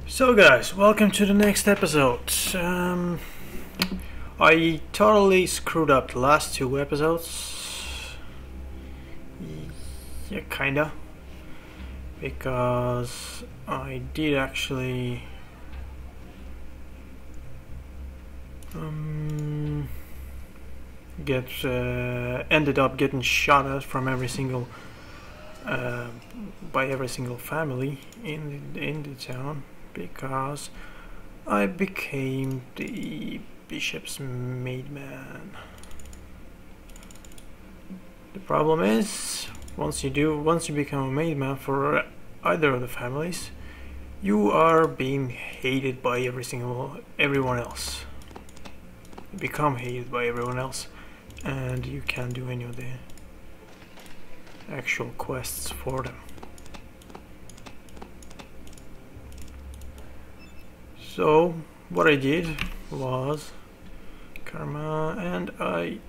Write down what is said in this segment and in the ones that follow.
So guys, welcome to the next episode. I totally screwed up the last two episodes. Yeah, kinda. Because I did actually ended up getting shot at from every single by every single family in the town, because I became the bishop's maid man. The problem is, once you become a maid man for either of the families, you are being hated by everyone else. You become hated by everyone else, and you can't do any of the actual quests for them. So what I did was karma, and I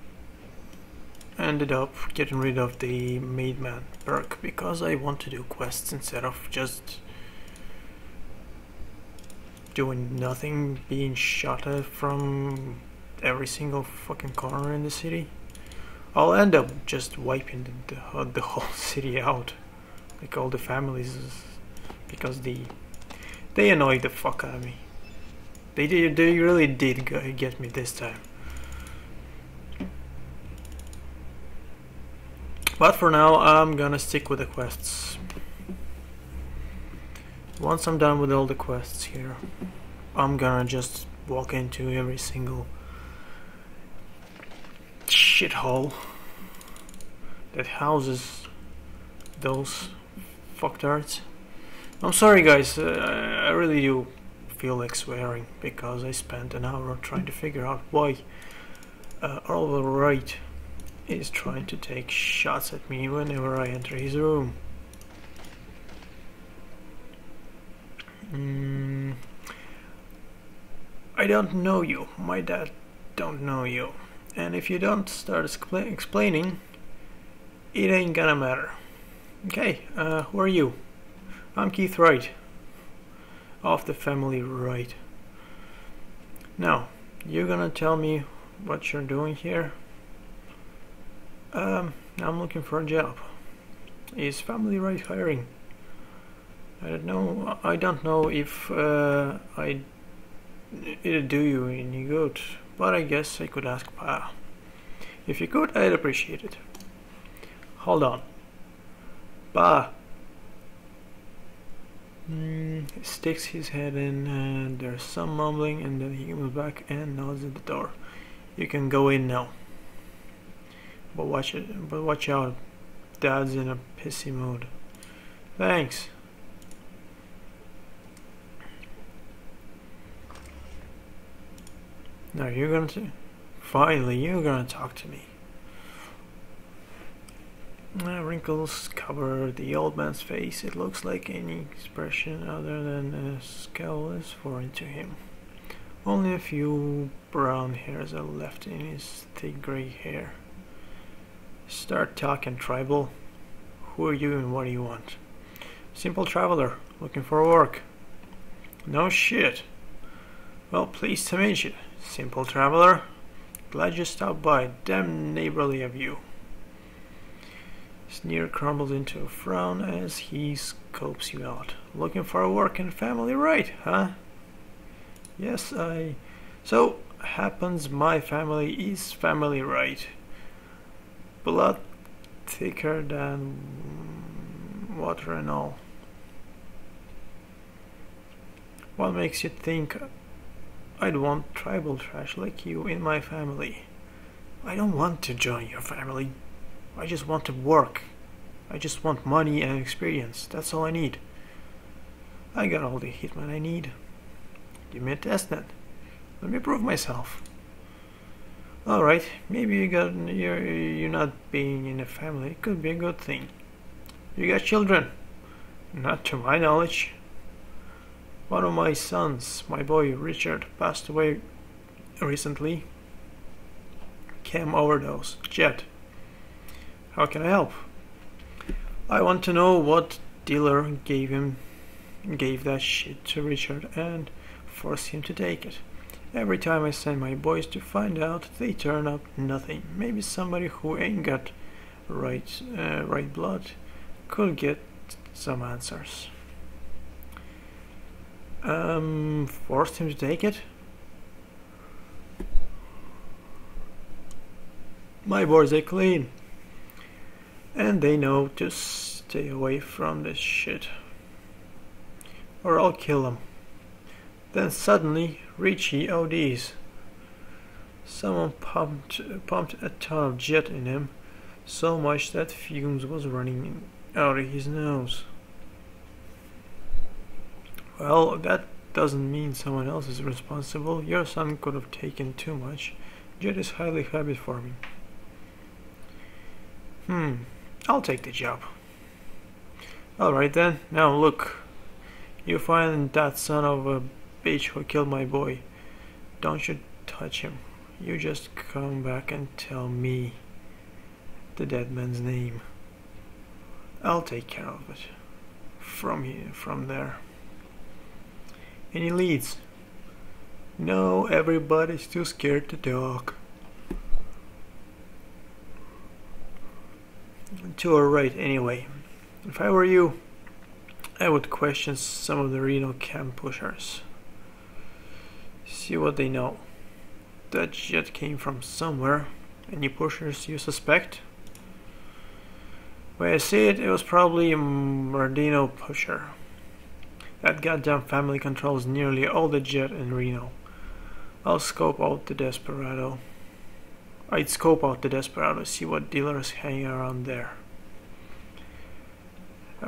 ended up getting rid of the maid man perk because I want to do quests instead of just doing nothing, being shot at from every single fucking corner in the city. I'll end up just wiping the whole city out, like all the families, because they annoyed the fuck out of me. They really did get me this time. But for now, I'm gonna stick with the quests. Once I'm done with all the quests here, I'm gonna just walk into every single shithole that houses those fucktards. I'm sorry guys, I really do feel like swearing because I spent an hour trying to figure out why Oliver Wright is trying to take shots at me whenever I enter his room. I don't know you. My dad don't know you. And if you don't start explaining, it ain't gonna matter. Okay, who are you? I'm Keith Wright, of the family Wright. Now, you're gonna tell me what you're doing here? I'm looking for a job. Is family Wright hiring? I don't know if I it'd do you any good, but I guess I could ask Pa. If you could, I'd appreciate it. Hold on. Pa. He sticks his head in, and there's some mumbling, and then he comes back and nods at the door. You can go in now. But watch out. Dad's in a pissy mood. Thanks. Now finally you're gonna talk to me. Wrinkles cover the old man's face. It looks like any expression other than a scowl is foreign to him. Only a few brown hairs are left in his thick gray hair. Start talking, tribal. Who are you and what do you want? Simple traveler, looking for work. No shit. Well, pleased to meet you, simple traveler. Glad you stopped by. Damn neighborly of you. Sneer crumbles into a frown as he scopes you out. Looking for work and family Right, huh? Yes, So, happens my family is family Right. Blood thicker than water and all. What makes you think I'd want tribal trash like you in my family? I don't want to join your family. I just want to work. I just want money and experience. That's all I need. I got all the hitman I need. Give me a test then. Let me prove myself. Alright, maybe you're not being in a family. It could be a good thing. You got children? Not to my knowledge. One of my sons, my boy Richard, passed away recently. Chem overdose. Jet. How can I help? I want to know what dealer gave him gave that shit to Richard and forced him to take it. Every time I send my boys to find out, they turn up nothing. Maybe somebody who ain't got right blood could get some answers. Forced him to take it? My boys are clean. And they know to stay away from this shit. Or I'll kill them. Then suddenly, Richie ODs. Someone pumped a ton of jet in him, so much that fumes was running out of his nose. Well, that doesn't mean someone else is responsible. Your son could have taken too much. Jet is highly habit forming. I'll take the job. Alright then, now look. You find that son of a bitch who killed my boy. Don't you touch him. You just come back and tell me the dead man's name. I'll take care of it. From there. Any leads? No, everybody's too scared to talk. To our right, anyway. If I were you, I would question some of the Reno camp pushers. See what they know. That jet came from somewhere. Any pushers you suspect? When I see it, it was probably a Mardino pusher. That goddamn family controls nearly all the jet in Reno. I'd scope out the Desperado, see what dealers hang around there.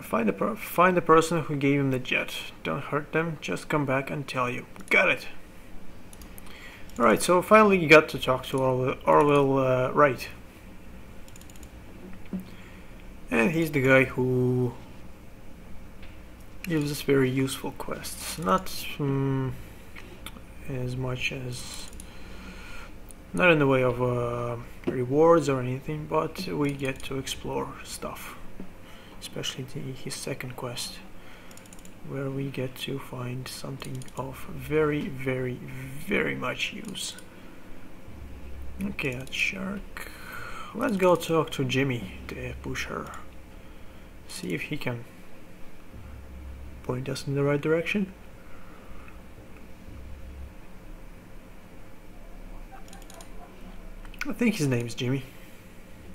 Find the person who gave him the jet. Don't hurt them, just come back and tell you. Got it! Alright, so finally you got to talk to Orwell Wright. And he's the guy who gives us very useful quests. Not as much as... not in the way of rewards or anything, but we get to explore stuff. Especially his second quest, where we get to find something of very, very, very much use. Okay, that shark. Let's go talk to Jimmy, the pusher. See if he can point us in the right direction. I think his name is Jimmy.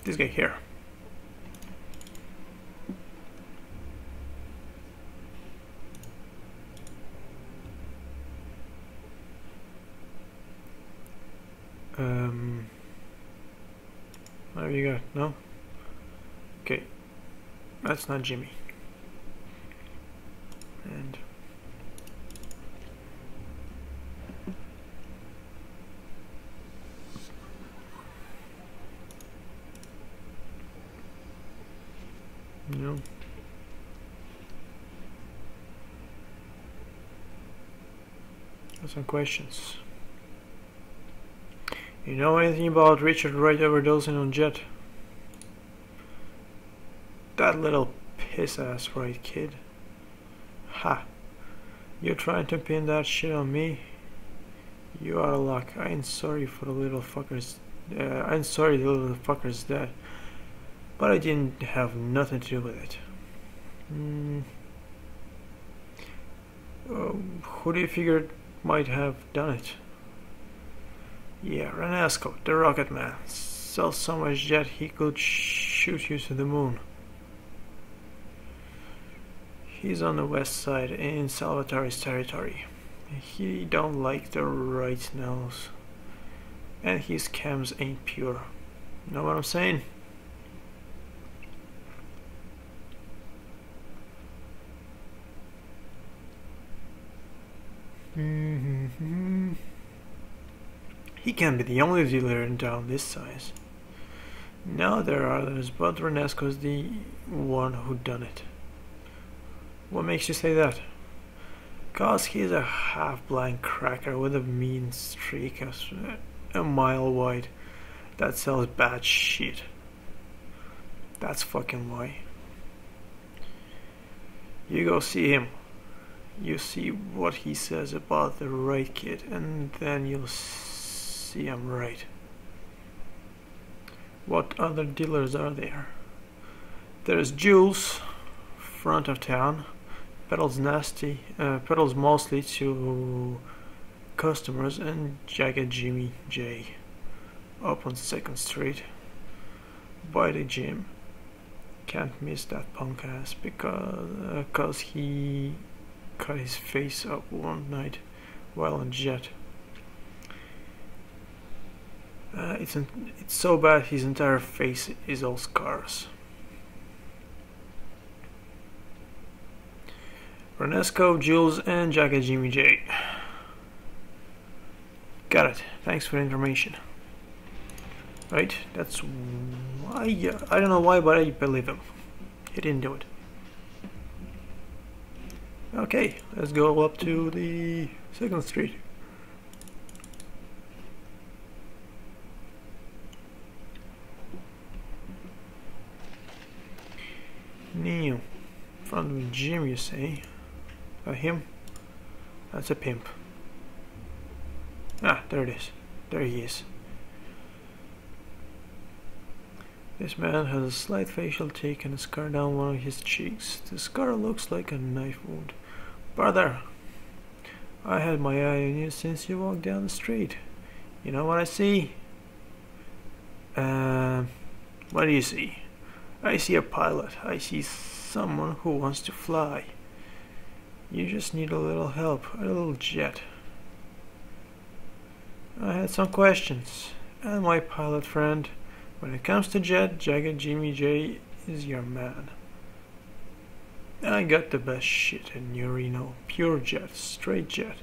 This guy here. What have you got? No? Okay. That's not Jimmy. And no. Got some questions. You know anything about Richard Wright overdosing on jet? That little piss-ass Wright kid. Ha! You're trying to pin that shit on me? You out of luck. I ain't sorry for the little fuckers. I'm sorry the little fucker's dead. But I didn't have nothing to do with it. Who do you figure might have done it? Yeah, Renasco, the rocket man. Sells so much jet he could shoot you to the moon. He's on the west side in Salvatore's territory. He don't like the right nose. And his chems ain't pure. Know what I'm saying? He can't be the only dealer in town this size. No, there are others, but Renasco's the one who done it. What makes you say that? 'Cause he's a half-blind cracker with a mean streak a mile wide that sells bad shit. That's fucking why. You go see him. You see what he says about the right kid, and then you'll see I'm right. What other dealers are there? There's Jules, front of town. Pedals mostly to customers, and Jagged Jimmy J up on 2nd Street by the gym. Can't miss that punk ass because he cut his face up one night while on jet. It's so bad his entire face is all scars. Renesco, Jules, and Jagged Jimmy J. Got it. Thanks for the information. Right, that's why. I don't know why, but I believe him. He didn't do it. Okay, let's go up to the 2nd Street. Neo, front of the gym, you say? Him? That's a pimp. Ah, there it is. There he is. This man has a slight facial tick and a scar down one of his cheeks. The scar looks like a knife wound. Brother, I had my eye on you since you walked down the street. You know what I see? What do you see? I see a pilot. I see someone who wants to fly. You just need a little help, a little jet. I had some questions, and my pilot friend, when it comes to jet, Jagged Jimmy J is your man. I got the best shit in New Reno, pure jet, straight jet,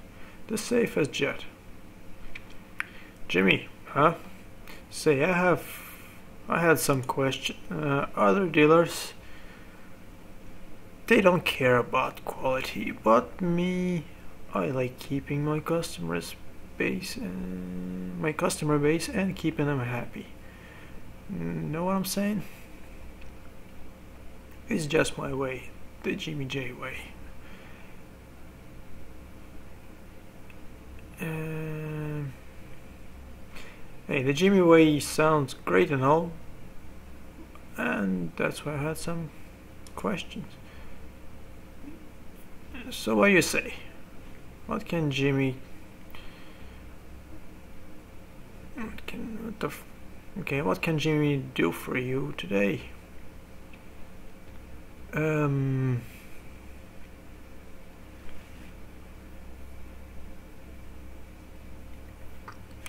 the safest jet. Jimmy, huh? Say, I had some questions. Other dealers, they don't care about quality, but me, I like keeping my customer base and keeping them happy. Know what I'm saying? It's just my way, the Jimmy J way. Hey, the Jimmy way sounds great and all, and that's why I had some questions. So what do you say? What can Jimmy? What can Jimmy do for you today?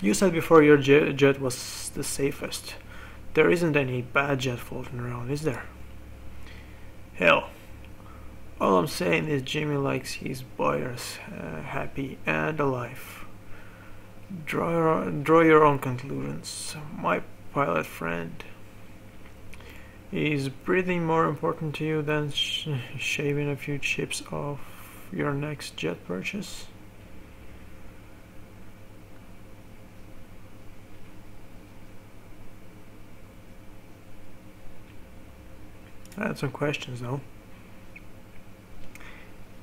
You said before your jet was the safest. There isn't any bad jet floating around, is there? Hell, all I'm saying is Jimmy likes his buyers happy and alive. Draw your own conclusions. My pilot friend, is breathing more important to you than shaving a few chips off your next jet purchase? I had some questions though.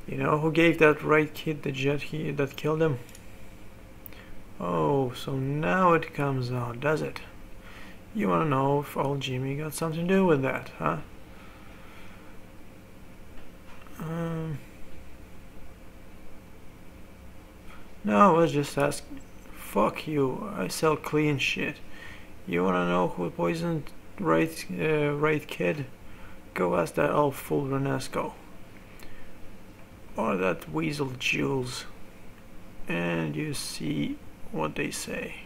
You know who gave that right kid the jet that killed him? Oh, so now it comes out, does it? You wanna know if old Jimmy got something to do with that, huh? No, let's just ask. Fuck you, I sell clean shit. You wanna know who poisoned right kid? Go ask that old fool Renesco. Or that weasel Jules. And you see what they say.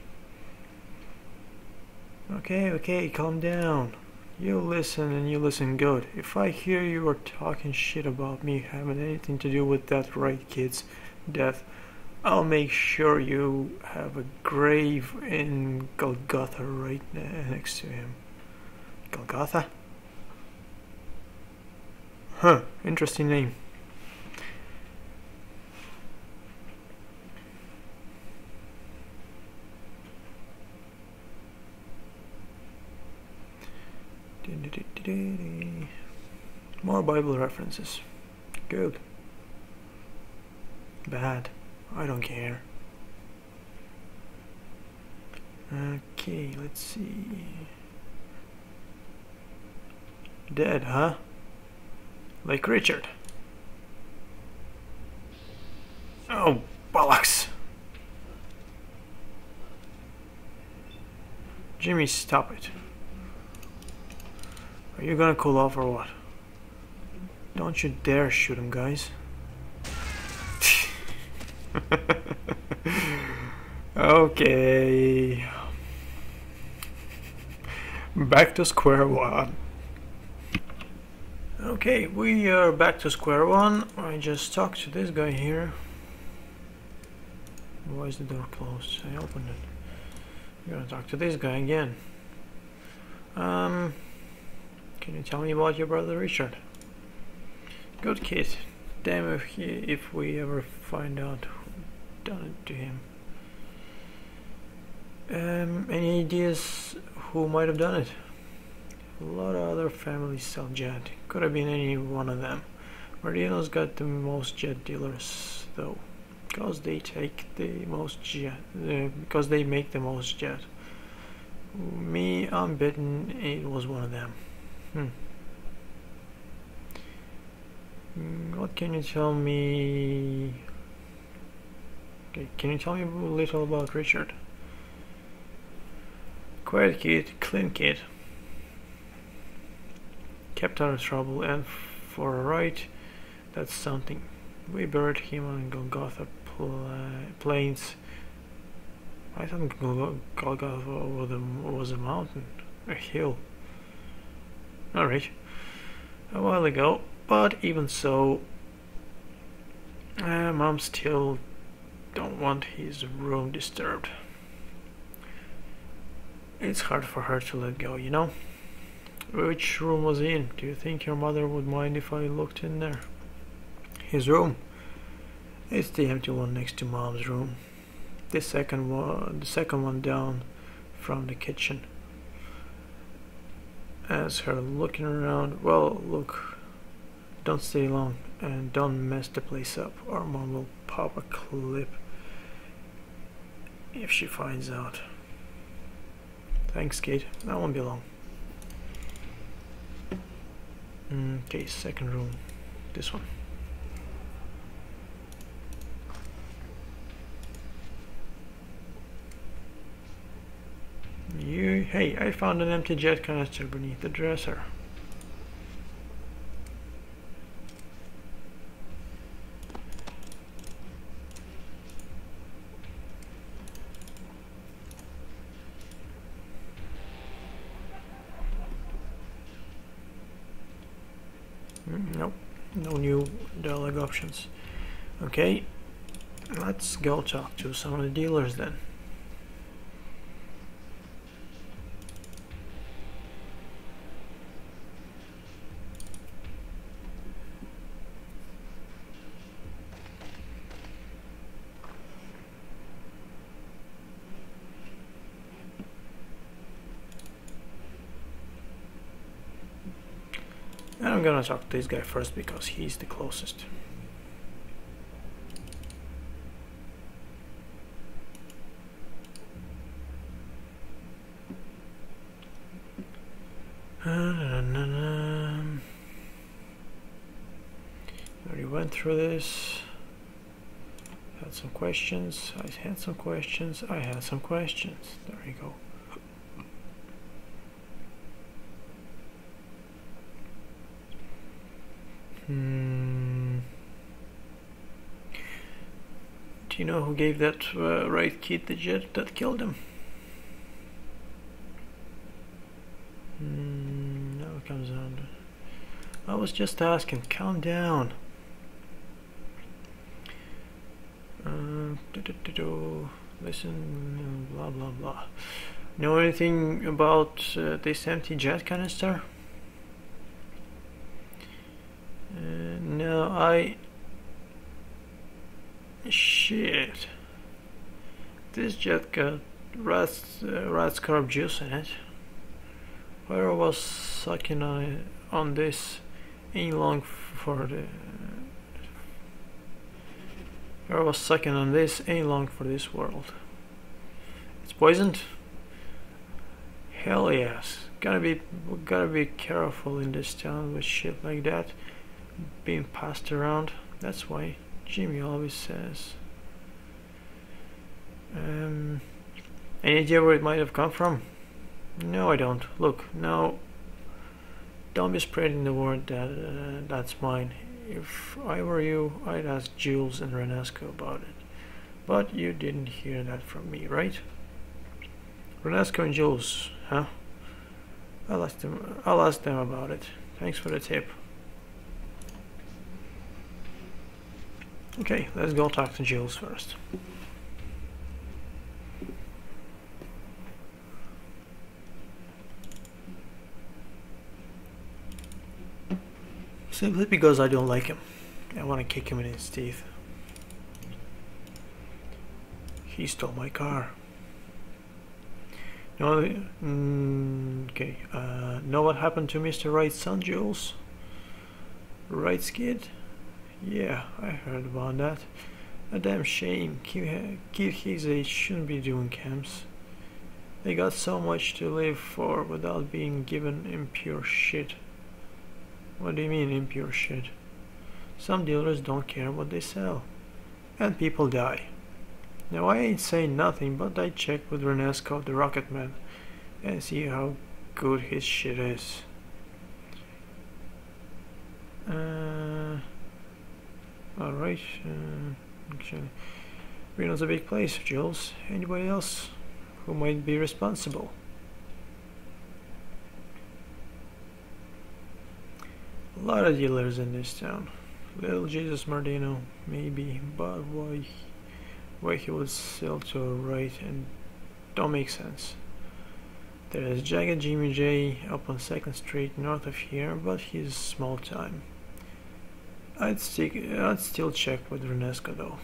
Okay, calm down. You listen and you listen good. If I hear you are talking shit about me having anything to do with that right kid's death, I'll make sure you have a grave in Golgotha right next to him. Golgotha? Huh, interesting name. More Bible references. Good. Bad. I don't care. Okay, let's see. Dead, huh? Like Richard. Oh, bollocks! Jimmy, stop it. Are you gonna cool off or what? Don't you dare shoot him, guys. Okay. Back to square one. Okay, we are back to square one. I just talked to this guy here. Why is the door closed? I opened it. I'm gonna talk to this guy again. Can you tell me about your brother Richard? Good kid. Damn if we ever find out who done it to him. Any ideas who might have done it? A lot of other families sell jet. Could have been any one of them. Meridiano's got the most jet dealers, though, because they take the most jet. Because they make the most jet. Me, I'm betting it was one of them. What can you tell me? Okay, can you tell me a little about Richard? Quiet kid, clean kid. Kept out of trouble, and for a right, that's something. We buried him on Golgotha Plains. I thought Golgotha was a mountain, a hill. Alright, a while ago, but even so, Mom still don't want his room disturbed. It's hard for her to let go, you know? Which room was he in? Do you think your mother would mind if I looked in there? His room? It's the empty one next to Mom's room. The second one down from the kitchen. As her looking around, well, look, don't stay long and don't mess the place up, or Mom will pop a clip if she finds out. Thanks, kid. That won't be long. Okay, second room. This one. Hey, I found an empty jet canister beneath the dresser. Nope, no new dialogue options. Okay, let's go talk to some of the dealers then. And I'm gonna talk to this guy first because he's the closest. Already went through this. Had some questions. I had some questions. I had some questions. There you go. Do you know who gave that right kid the jet that killed him? Now it comes on. I was just asking. Calm down. Listen, blah blah blah. Know anything about this empty jet canister? No, Shit. This jet got rat's carb juice in it. Whoever was sucking on this ain't long for the I was second on this, ain't long for this world. It's poisoned? Hell yes. Gotta be careful in this town with shit like that being passed around. That's why Jimmy always says. Any idea where it might have come from? No, I don't. Look, no. Don't be spreading the word that that's mine. If I were you, I'd ask Jules and Renasco about it. But you didn't hear that from me, right? Renasco and Jules, huh? I'll ask them about it. Thanks for the tip. Okay, let's go talk to Jules first. Simply because I don't like him. I want to kick him in his teeth. He stole my car. No, okay. Know what happened to Mr. Wright's son, Jules? Wright's kid? Yeah, I heard about that. A damn shame. Kid his age shouldn't be doing camps. They got so much to live for without being given impure shit. What do you mean impure shit? Some dealers don't care what they sell. And people die. Now I ain't saying nothing, but I check with Renasco, the Rocket Man, and see how good his shit is. Alright, actually, Reno's a big place, Jules. Anybody else who might be responsible? A lot of dealers in this town. Little Jesus Mardino, maybe, but why he would sell to a Wright and don't make sense. There's Jagged Jimmy J up on 2nd Street north of here, but he's small time. I'd still check with Renasco though.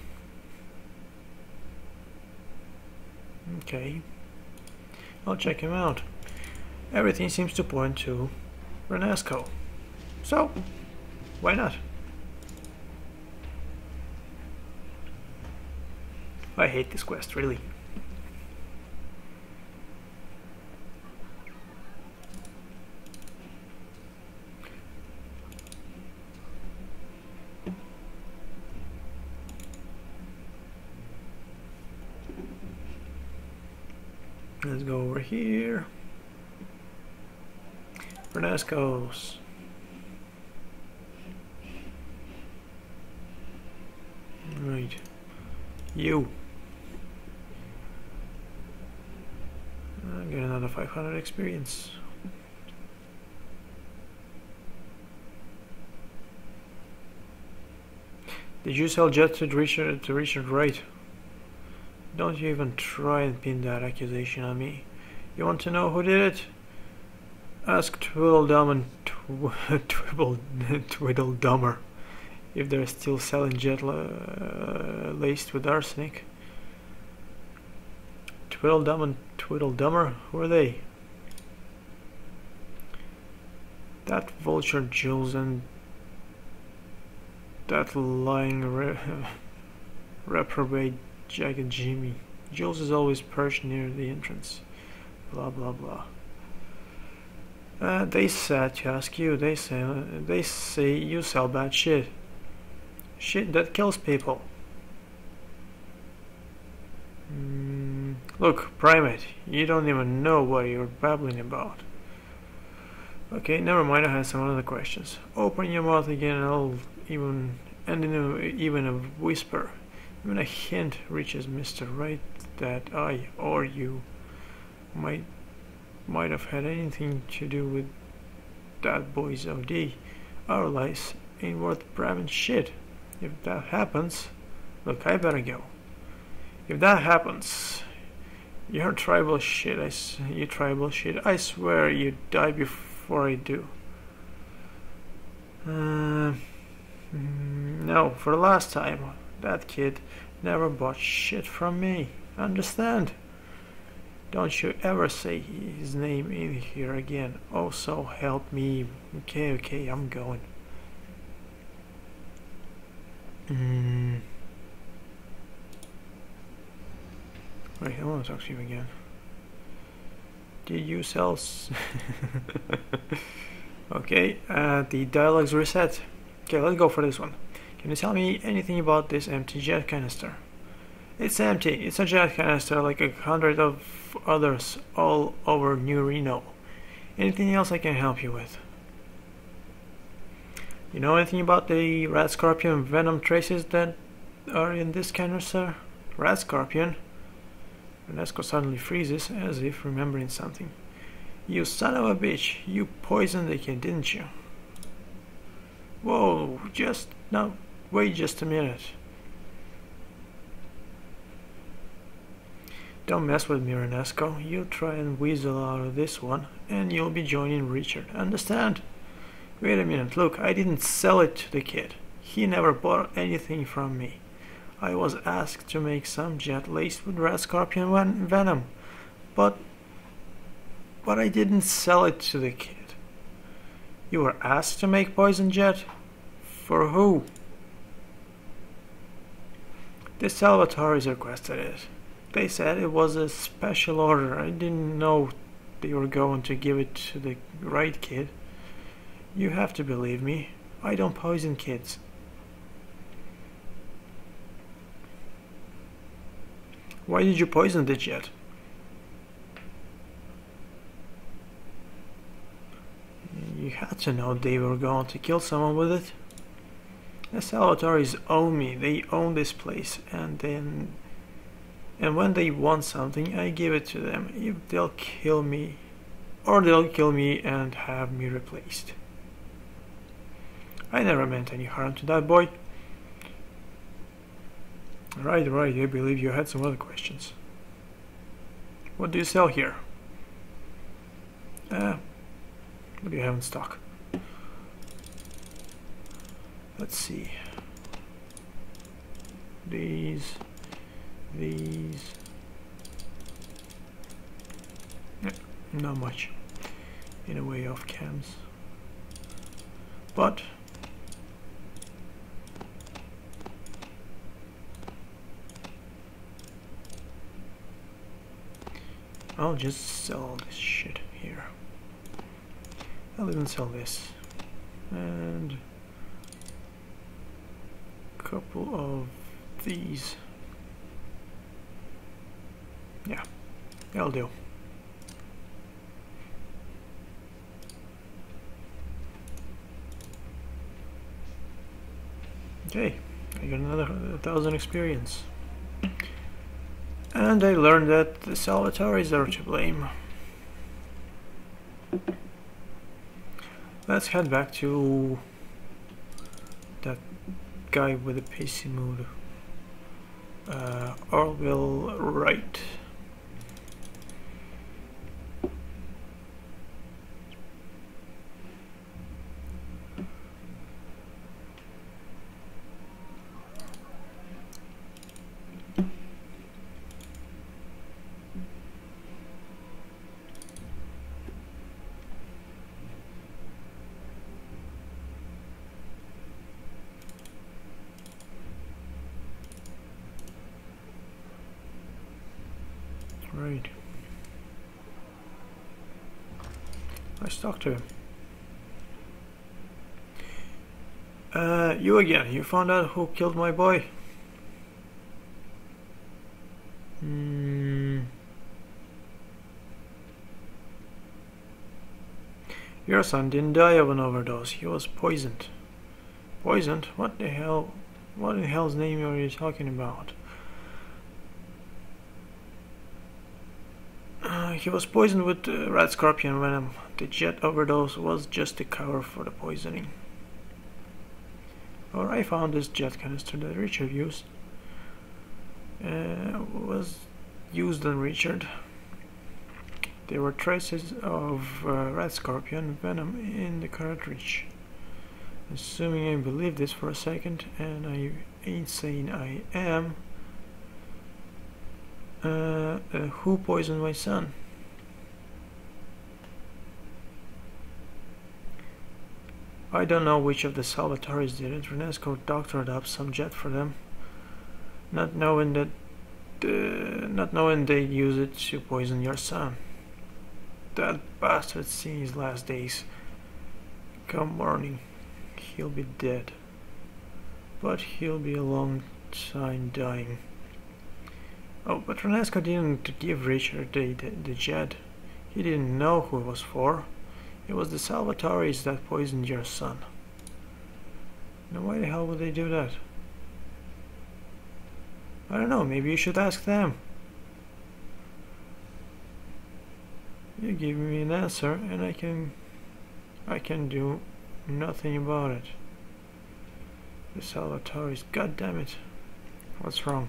Okay, I'll check him out. Everything seems to point to Renasco. So, why not? I hate this quest, really. Let's go over here. Renasco's. Right. You. I get another 500 experience. Did you sell Jet to Richard Wright? Don't you even try and pin that accusation on me. You want to know who did it? Ask Twiddledum and Twiddledummer if they're still selling Jet laced with arsenic. Twiddledum and Twiddledummer? Who are they? That vulture Jules and that lying reprobate Jagged Jimmy. Jules is always perched near the entrance. Blah blah blah. They said to ask you. They say you sell bad shit. Shit that kills people. Look, Primate, you don't even know what you're babbling about. Okay, never mind, I have some other questions. Open your mouth again and I'll even a whisper, even a hint reaches Mr. Wright that I or you might have had anything to do with that boy's OD. Our lives ain't worth grabbing shit. If that happens, look, I better go. If that happens, you're tribal shit. You tribal shit. I swear you die before I do. No, for the last time, that kid never bought shit from me. Understand? Don't you ever say his name in here again. Oh, so help me. Okay, I'm going. Wait, I want to talk to you again. Did you sell Okay, the dialogue's reset. Okay, let's go for this one. Can you tell me anything about this empty jet canister? It's empty. It's a jet canister like 100 of others all over New Reno. Anything else I can help you with? You know anything about the rat scorpion venom traces that are in this canister? Rat scorpion? Renesco suddenly freezes, as if remembering something. You son of a bitch! You poisoned the kid, didn't you? Whoa, wait just a minute. Don't mess with me, Renesco. You try and weasel out of this one, and you'll be joining Richard. Understand? Wait a minute, look, I didn't sell it to the kid. He never bought anything from me. I was asked to make some jet laced with rat scorpion venom, but I didn't sell it to the kid. You were asked to make poison jet? For who? The Salvatoris requested it. They said it was a special order. I didn't know they were going to give it to the right kid. You have to believe me. I don't poison kids. Why did you poison the jet? You had to know they were going to kill someone with it. The Salvatoris own me. They own this place, and when they want something, I give it to them. If they'll kill me, or they'll kill me and have me replaced. I never meant any harm to that boy. Right, I believe you had some other questions. What do you sell here? What do you have in stock? Let's see. These. Yeah, not much in a way of cams. But I'll just sell all this shit here. I'll even sell this. And a couple of these. Yeah, that'll do. Okay, I got another 1,000 experience. And I learned that the Salvatoris are to blame. Let's head back to that guy with the pacey mood. Orville Wright. Right. Let's talk to him. You again. You found out who killed my boy? Your son didn't die of an overdose. He was poisoned. Poisoned? What the hell? What in hell's name are you talking about? He was poisoned with rat scorpion venom. The jet overdose was just a cover for the poisoning. Or I found this jet canister that Richard used. Was used on Richard. There were traces of rat scorpion venom in the cartridge. Assuming I believe this for a second, and I ain't saying I am. Who poisoned my son? I don't know which of the Salvatoris did it. Renesco doctored up some jet for them, not knowing that not knowing they use it to poison your son. That bastard seen his last days. Come morning, he'll be dead. But he'll be a long time dying. Oh, but Renasco didn't give Richard the jet. He didn't know who it was for. It was the Salvatoris that poisoned your son. Now why the hell would they do that? I don't know, maybe you should ask them. You give me an answer and I can do nothing about it. The Salvatoris, god damn it. What's wrong?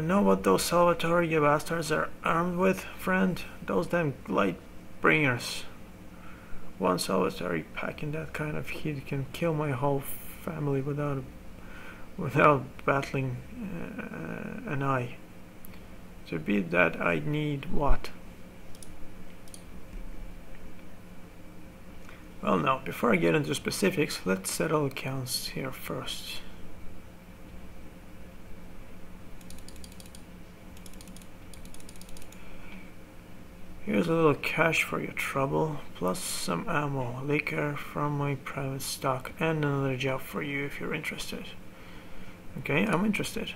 Know what those Salvatore bastards are armed with, friend? Those damn light bringers. One Salvatore packing that kind of heat can kill my whole family without battling an eye. To beat that, I need what? Well, now, before I get into specifics, let's settle accounts here first. Here's a little cash for your trouble, plus some ammo, liquor from my private stock, and another job for you if you're interested. Okay, I'm interested.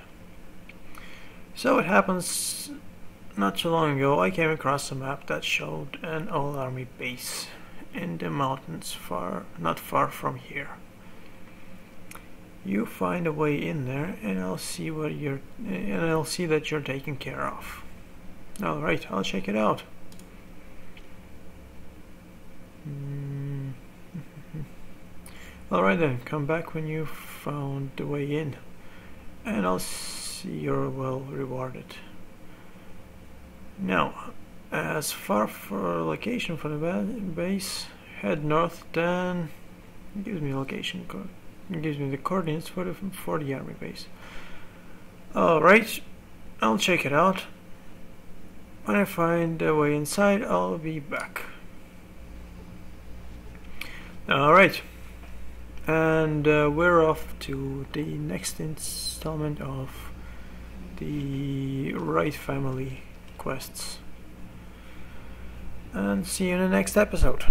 So it happens, not too long ago I came across a map that showed an old army base in the mountains not far from here. You find a way in there and I'll see that you're taken care of. Alright, I'll check it out. Alright then, come back when you've found the way in, and I'll see you're well rewarded. Now, as far for location for the base, head north, then it gives me location code. It gives me the coordinates for the army base. Alright, I'll check it out. When I find the way inside, I'll be back. Alright, and we're off to the next installment of the Wright family quests. And see you in the next episode.